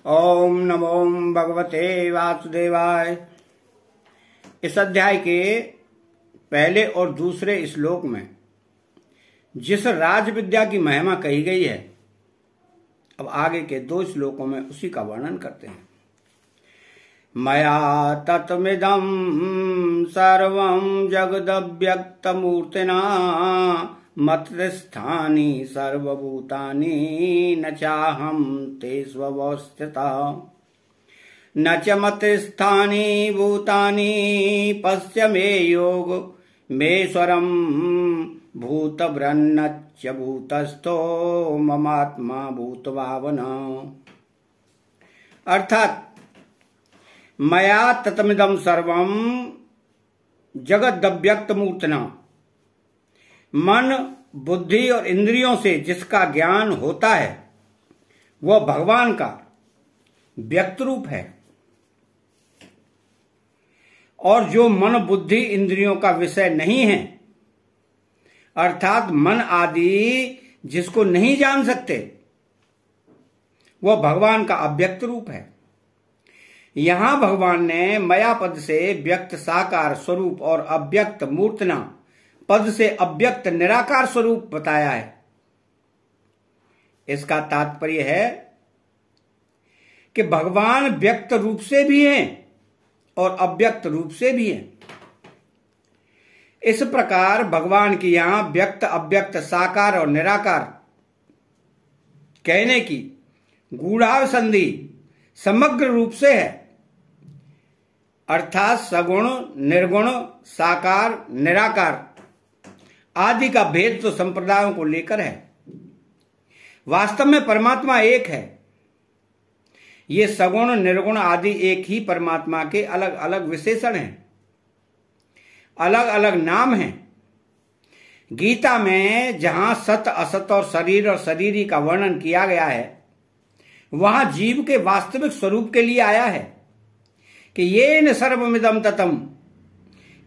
ओम नमो भगवते वासुदेवाय। इस अध्याय के पहले और दूसरे श्लोक में जिस राज विद्या की महिमा कही गई है, अब आगे के 2 श्लोकों में उसी का वर्णन करते हैं। मया तत्मिदं सर्वं जगदव्यक्तमूर्तिना मत्स्थानि सर्वभूतानि न चाहं तेष्वस्थितः न च मत्स्थानि भूतानि पश्य मे योग मेश्वरं भूतभृन्नच्च भूतस्थो ममात्मा भूतभावना। अर्थात मया ततमिदं सर्वं जगदव्यक्त मूर्तना, मन बुद्धि और इंद्रियों से जिसका ज्ञान होता है वह भगवान का व्यक्त रूप है, और जो मन बुद्धि इंद्रियों का विषय नहीं है, अर्थात मन आदि जिसको नहीं जान सकते, वह भगवान का अव्यक्त रूप है। यहां भगवान ने मया पद से व्यक्त साकार स्वरूप और अव्यक्त मूर्तना पद से अव्यक्त निराकार स्वरूप बताया है। इसका तात्पर्य है कि भगवान व्यक्त रूप से भी हैं और अव्यक्त रूप से भी हैं। इस प्रकार भगवान की यहां व्यक्त अव्यक्त साकार और निराकार कहने की गूढ़ावसंधि समग्र रूप से है, अर्थात सगुण निर्गुण साकार निराकार आदि का भेद तो संप्रदायों को लेकर है। वास्तव में परमात्मा एक है। ये सगुण निर्गुण आदि एक ही परमात्मा के अलग अलग विशेषण हैं, अलग अलग नाम हैं। गीता में जहां सत असत और शरीरी का वर्णन किया गया है, वहां जीव के वास्तविक स्वरूप के लिए आया है कि येन सर्वमिदं ततम्,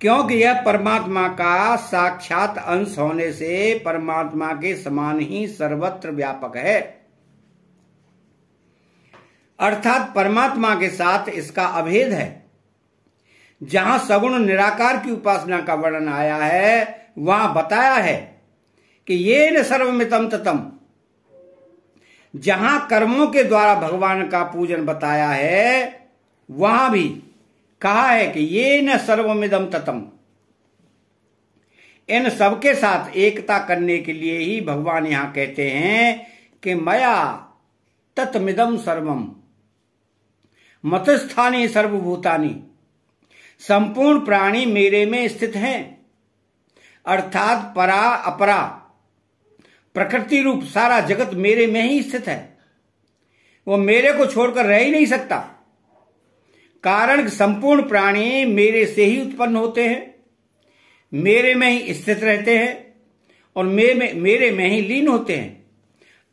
क्योंकि यह परमात्मा का साक्षात अंश होने से परमात्मा के समान ही सर्वत्र व्यापक है। अर्थात परमात्मा के साथ इसका अभेद है। जहां सगुण निराकार की उपासना का वर्णन आया है, वहां बताया है कि येन सर्वमिदं ततम्। जहां कर्मों के द्वारा भगवान का पूजन बताया है, वहां भी कहा है कि ये न सर्वमिदं ततम्। इन सबके साथ एकता करने के लिए ही भगवान यहां कहते हैं कि मया तत्मिदं सर्वम मतस्थानी सर्वभूतानि, संपूर्ण प्राणी मेरे में स्थित हैं। अर्थात परा अपरा प्रकृति रूप सारा जगत मेरे में ही स्थित है। वो मेरे को छोड़कर रह ही नहीं सकता, कारण संपूर्ण प्राणी मेरे से ही उत्पन्न होते हैं, मेरे में ही स्थित रहते हैं और मेरे में ही लीन होते हैं।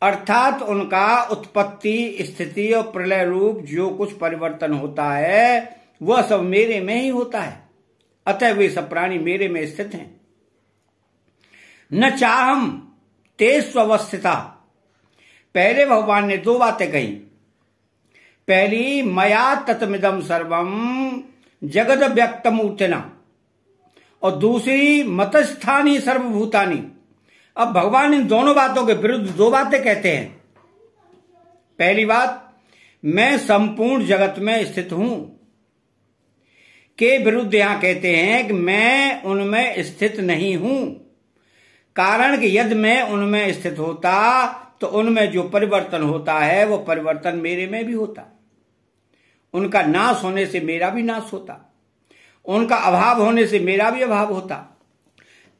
अर्थात उनका उत्पत्ति स्थिति और प्रलय रूप जो कुछ परिवर्तन होता है, वह सब मेरे में ही होता है। अतः वे सब प्राणी मेरे में स्थित हैं। न चाहम तेष्वस्थिता। पहले भगवान ने 2 बातें कही। पहली मया तत्मिदं सर्वम जगद व्यक्त मूर्तिना, और दूसरी मतस्थानी सर्वभूतानि। अब भगवान इन दोनों बातों के विरुद्ध 2 बातें कहते हैं। पहली बात, मैं संपूर्ण जगत में स्थित हूं के विरुद्ध यहां कहते हैं कि मैं उनमें स्थित नहीं हूं, कारण कि यदि मैं उनमें स्थित होता तो उनमें जो परिवर्तन होता है वो परिवर्तन मेरे में भी होता। उनका नाश होने से मेरा भी नाश होता, उनका अभाव होने से मेरा भी अभाव होता।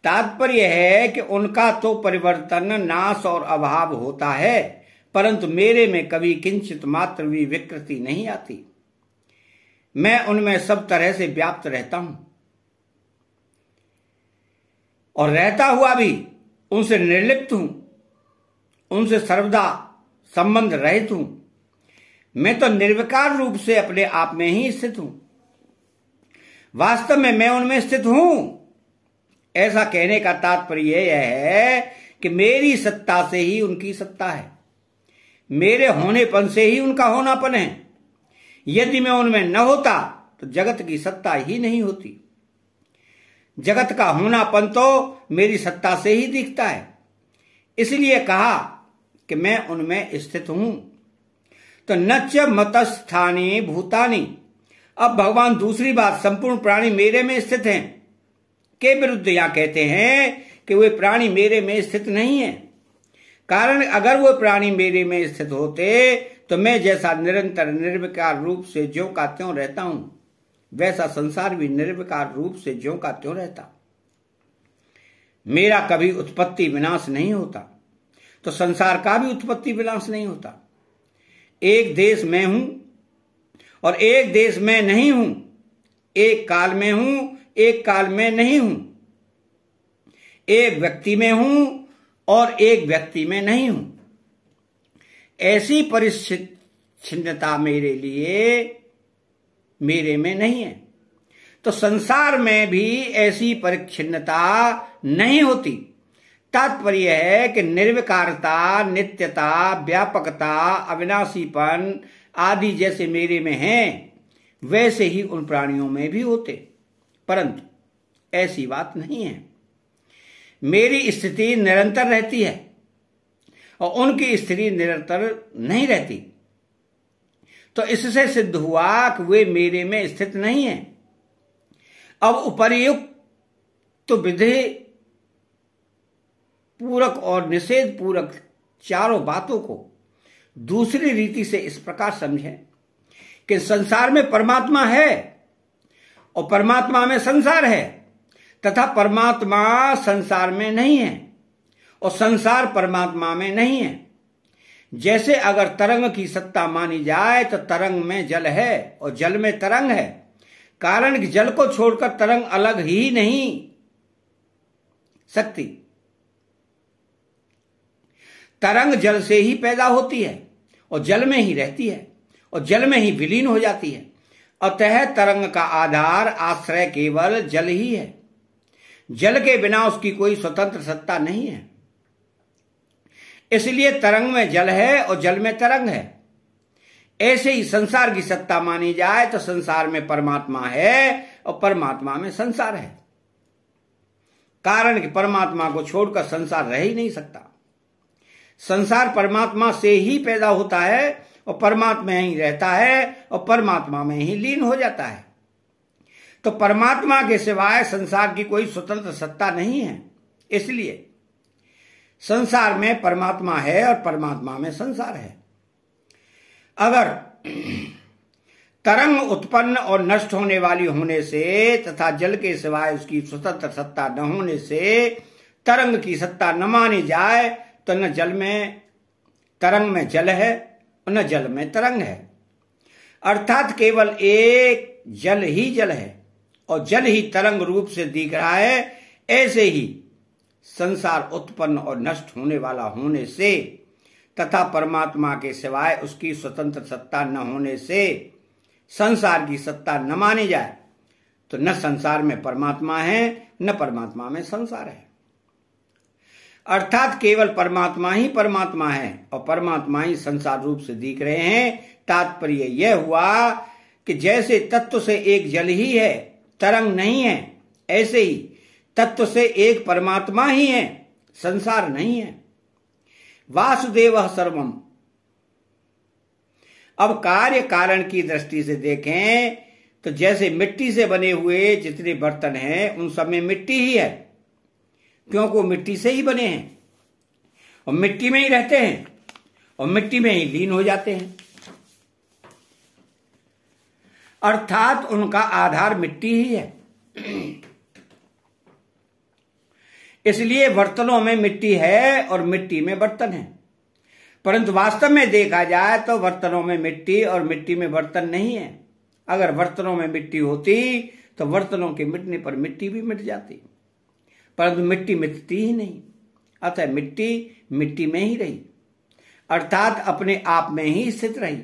तात्पर्य है कि उनका तो परिवर्तन नाश और अभाव होता है, परंतु मेरे में कभी किंचित मात्र भी विकृति नहीं आती। मैं उनमें सब तरह से व्याप्त रहता हूं और रहता हुआ भी उनसे निर्लिप्त हूं, उनसे सर्वदा संबंध रहित हूं। मैं तो निर्विकार रूप से अपने आप में ही स्थित हूं। वास्तव में मैं उनमें स्थित हूं। ऐसा कहने का तात्पर्य यह है कि मेरी सत्ता से ही उनकी सत्ता है, मेरे होनेपन से ही उनका होनापन है। यदि मैं उनमें न होता तो जगत की सत्ता ही नहीं होती। जगत का होनापन तो मेरी सत्ता से ही दिखता है, इसलिए कहा कि मैं उनमें स्थित हूं। तो नच मतस्थानी भूतानी। अब भगवान दूसरी बात, संपूर्ण प्राणी मेरे में स्थित हैं के विरुद्ध यहां कहते हैं कि वे प्राणी मेरे में स्थित नहीं है। कारण अगर वो प्राणी मेरे में स्थित होते तो मैं जैसा निरंतर निर्विकार रूप से ज्यों का त्यों रहता हूं, वैसा संसार भी निर्विकार रूप से ज्यों का त्यों रहता। मेरा कभी उत्पत्ति विनाश नहीं होता, तो संसार का भी उत्पत्ति विनाश नहीं होता। एक देश में हूं और एक देश में नहीं हूं, एक काल में हूं, एक काल में नहीं हूं, एक व्यक्ति में हूं और एक व्यक्ति में नहीं हूं। ऐसी परिच्छिन्नता मेरे लिए मेरे में नहीं है। तो संसार में भी ऐसी परिच्छिन्नता नहीं होती। तात्पर्य है कि निर्विकारता, नित्यता, व्यापकता, अविनाशीपन आदि जैसे मेरे में हैं, वैसे ही उन प्राणियों में भी होते। परंतु ऐसी बात नहीं है। मेरी स्थिति निरंतर रहती है और उनकी स्थिति निरंतर नहीं रहती। तो इससे सिद्ध हुआ कि वे मेरे में स्थित नहीं है। अब उपर्युक्त तो विधि पूरक और निषेध पूरक चारों बातों को दूसरी रीति से इस प्रकार समझें कि संसार में परमात्मा है और परमात्मा में संसार है, तथा परमात्मा संसार में नहीं है और संसार परमात्मा में नहीं है। जैसे अगर तरंग की सत्ता मानी जाए तो तरंग में जल है और जल में तरंग है, कारण कि जल को छोड़कर तरंग अलग ही नहीं सकती। तरंग जल से ही पैदा होती है और जल में ही रहती है और जल में ही विलीन हो जाती है। अतः तरंग का आधार, आश्रय केवल जल ही है। जल के बिना उसकी कोई स्वतंत्र सत्ता नहीं है। इसलिए तरंग में जल है और जल में तरंग है। ऐसे ही संसार की सत्ता मानी जाए तो संसार में परमात्मा है और परमात्मा में संसार है। कारण कि परमात्मा को छोड़कर संसार रह ही नहीं सकता। संसार परमात्मा से ही पैदा होता है और परमात्मा में ही रहता है और परमात्मा में ही लीन हो जाता है। तो परमात्मा के सिवाय संसार की कोई स्वतंत्र सत्ता नहीं है। इसलिए संसार में परमात्मा है और परमात्मा में संसार है। अगर तरंग उत्पन्न और नष्ट होने वाली होने से तथा जल के सिवाय उसकी स्वतंत्र सत्ता न होने से तरंग की सत्ता न मानी जाए तो न जल में तरंग में जल है और न जल में तरंग है। अर्थात केवल एक जल ही जल है और जल ही तरंग रूप से दिख रहा है। ऐसे ही संसार उत्पन्न और नष्ट होने वाला होने से तथा परमात्मा के सिवाय उसकी स्वतंत्र सत्ता न होने से संसार की सत्ता न मानी जाए तो न संसार में परमात्मा है न परमात्मा में संसार है। अर्थात केवल परमात्मा ही परमात्मा है और परमात्मा ही संसार रूप से दिख रहे हैं। तात्पर्य यह हुआ कि जैसे तत्व से एक जल ही है, तरंग नहीं है, ऐसे ही तत्व से एक परमात्मा ही है, संसार नहीं है। वासुदेव सर्वम। अब कार्य कारण की दृष्टि से देखें तो जैसे मिट्टी से बने हुए जितने बर्तन हैं उन सब में मिट्टी ही है, क्योंकि वो मिट्टी से ही बने हैं और मिट्टी में ही रहते हैं और मिट्टी में ही लीन हो जाते हैं। अर्थात उनका आधार मिट्टी ही है। इसलिए बर्तनों में मिट्टी है और मिट्टी में बर्तन है। परंतु वास्तव में देखा जाए तो बर्तनों में मिट्टी और मिट्टी में बर्तन नहीं है। अगर बर्तनों में मिट्टी होती तो बर्तनों के मिटने पर मिट्टी भी मिट जाती, परंतु मिट्टी मिटती ही नहीं। अतः मिट्टी मिट्टी में ही रही, अर्थात अपने आप में ही स्थित रही।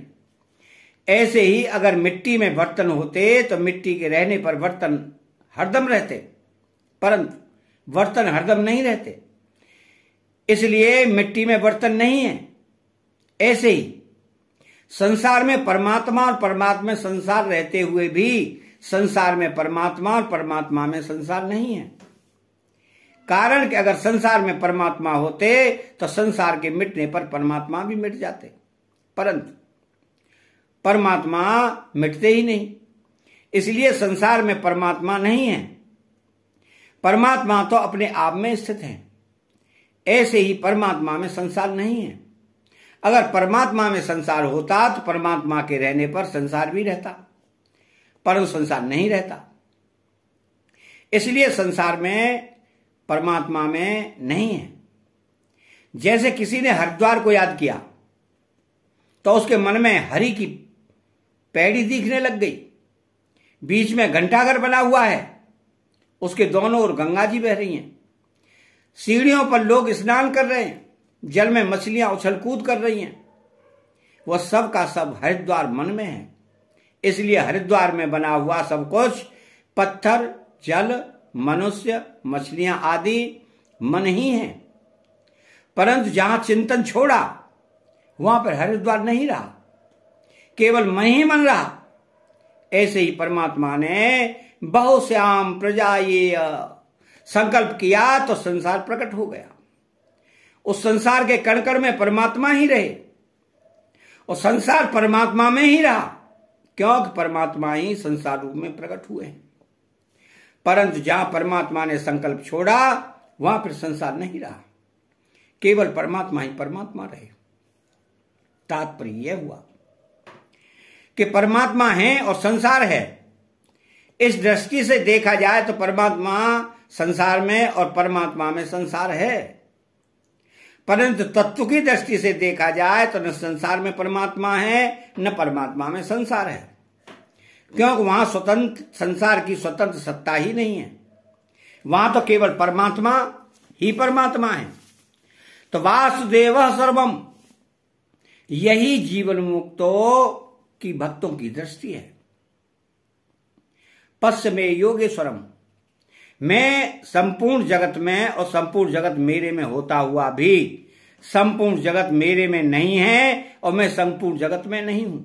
ऐसे ही अगर मिट्टी में बर्तन होते तो मिट्टी के रहने पर बर्तन हरदम रहते, परंतु बर्तन हरदम नहीं रहते। इसलिए मिट्टी में बर्तन नहीं है। ऐसे ही संसार में परमात्मा और परमात्मा में संसार रहते हुए भी संसार में परमात्मा और परमात्मा में संसार नहीं है। कारण कि अगर संसार में परमात्मा होते तो संसार के मिटने पर परमात्मा भी मिट जाते, परंतु परमात्मा मिटते ही नहीं, इसलिए संसार में परमात्मा नहीं है। परमात्मा तो अपने आप में स्थित है, ऐसे ही परमात्मा में संसार नहीं है। अगर परमात्मा में संसार होता तो परमात्मा के रहने पर संसार भी रहता, परंतु संसार नहीं रहता, इसलिए संसार में परमात्मा में नहीं है। जैसे किसी ने हरिद्वार को याद किया तो उसके मन में हरि की पैड़ी दिखने लग गई, बीच में घंटाघर बना हुआ है, उसके दोनों ओर गंगा जी बह रही हैं, सीढ़ियों पर लोग स्नान कर रहे हैं, जल में मछलियां उछल कूद कर रही हैं, वह सब का सब हरिद्वार मन में है। इसलिए हरिद्वार में बना हुआ सब कुछ पत्थर, जल, मनुष्य, मछलियां आदि मन ही है, परंतु जहां चिंतन छोड़ा वहां पर हरिद्वार नहीं रहा, केवल मन ही मन रहा। ऐसे ही परमात्मा ने बहुश्याम प्रजायेय संकल्प किया तो संसार प्रकट हो गया। उस संसार के कण कण में परमात्मा ही रहे और संसार परमात्मा में ही रहा, क्योंकि परमात्मा ही संसार रूप में प्रकट हुए हैं। परंतु जहां परमात्मा ने संकल्प छोड़ा वहां पर संसार नहीं रहा, केवल परमात्मा ही परमात्मा रहे। तात्पर्य यह हुआ कि परमात्मा है और संसार है। इस दृष्टि से देखा जाए तो परमात्मा संसार में और परमात्मा में संसार है, परंतु तत्व की दृष्टि से देखा जाए तो न संसार में परमात्मा है न परमात्मा में संसार है, क्योंकि वहां स्वतंत्र संसार की स्वतंत्र सत्ता ही नहीं है, वहां तो केवल परमात्मा ही परमात्मा है। तो वासुदेव सर्वम, यही जीवन मुक्तों की भक्तों की दृष्टि है। पश्य में योगेश्वरम, मैं संपूर्ण जगत में और संपूर्ण जगत मेरे में होता हुआ भी संपूर्ण जगत मेरे में नहीं है और मैं संपूर्ण जगत में नहीं हूं,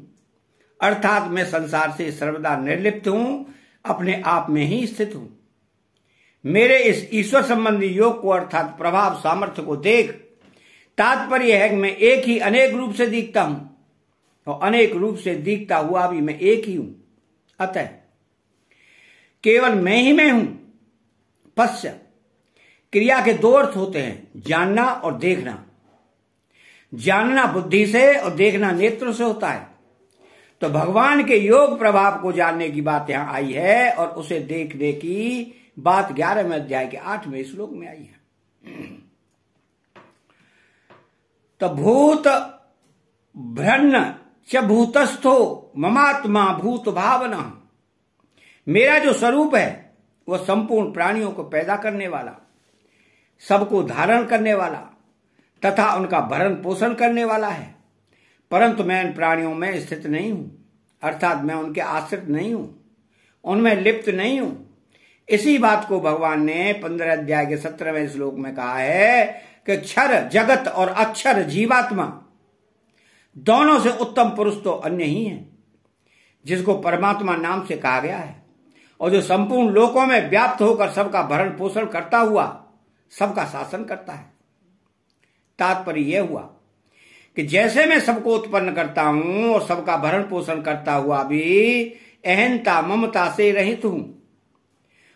अर्थात मैं संसार से सर्वदा निर्लिप्त हूं, अपने आप में ही स्थित हूं। मेरे इस ईश्वर संबंधी योग को अर्थात प्रभाव सामर्थ्य को देख तात्पर्य है कि मैं एक ही अनेक रूप से दिखता हूं और अनेक रूप से दिखता हुआ भी मैं एक ही हूं, अतः केवल मैं ही मैं हूं। पश्य क्रिया के दो अर्थ होते हैं, जानना और देखना। जानना बुद्धि से और देखना नेत्र से होता है। तो भगवान के योग प्रभाव को जानने की बात यहां आई है और उसे देखने की बात 11वें अध्याय के 8वें श्लोक में आई है। तो भूत भ्रन्न च भूतस्थो ममात्मा भूत भावना, मेरा जो स्वरूप है वह संपूर्ण प्राणियों को पैदा करने वाला, सबको धारण करने वाला तथा उनका भरण पोषण करने वाला है, परंतु मैं इन प्राणियों में स्थित नहीं हूं, अर्थात मैं उनके आश्रित नहीं हूं, उनमें लिप्त नहीं हूं। इसी बात को भगवान ने 15 अध्याय के 17वें श्लोक में कहा है कि क्षर जगत और अक्षर जीवात्मा दोनों से उत्तम पुरुष तो अन्य ही है, जिसको परमात्मा नाम से कहा गया है और जो संपूर्ण लोकों में व्याप्त होकर सबका भरण पोषण करता हुआ सबका शासन करता है। तात्पर्य यह हुआ कि जैसे मैं सबको उत्पन्न करता हूं और सबका भरण पोषण करता हुआ भी अहंता ममता से रहित हूं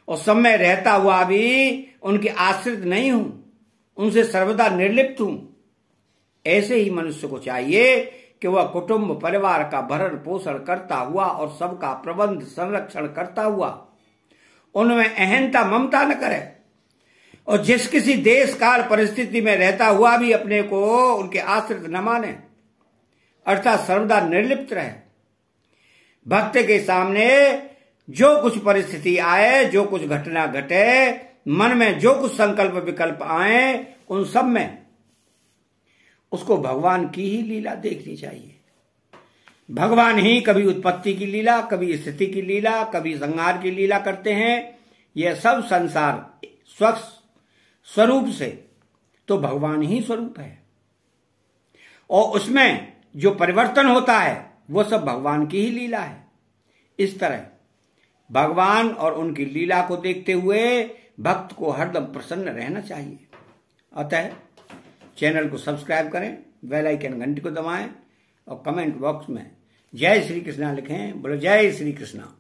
और सब में रहता हुआ भी उनके आश्रित नहीं हूं, उनसे सर्वदा निर्लिप्त हूं, ऐसे ही मनुष्य को चाहिए कि वह कुटुंब परिवार का भरण पोषण करता हुआ और सबका प्रबंध संरक्षण करता हुआ उनमें अहंता ममता न करे और जिस किसी देश काल परिस्थिति में रहता हुआ भी अपने को उनके आश्रित न माने, अर्थात सर्वदा निर्लिप्त रहे। भक्त के सामने जो कुछ परिस्थिति आए, जो कुछ घटना घटे, मन में जो कुछ संकल्प विकल्प आए, उन सब में उसको भगवान की ही लीला देखनी चाहिए। भगवान ही कभी उत्पत्ति की लीला, कभी स्थिति की लीला, कभी संहार की लीला करते हैं। यह सब संसार स्वरूप से तो भगवान ही स्वरूप है और उसमें जो परिवर्तन होता है वो सब भगवान की ही लीला है। इस तरह भगवान और उनकी लीला को देखते हुए भक्त को हरदम प्रसन्न रहना चाहिए। अतः चैनल को सब्सक्राइब करें, बेल आइकन घंटी को दबाएं और कमेंट बॉक्स में जय श्री कृष्णा लिखें। बोलो जय श्री कृष्णा।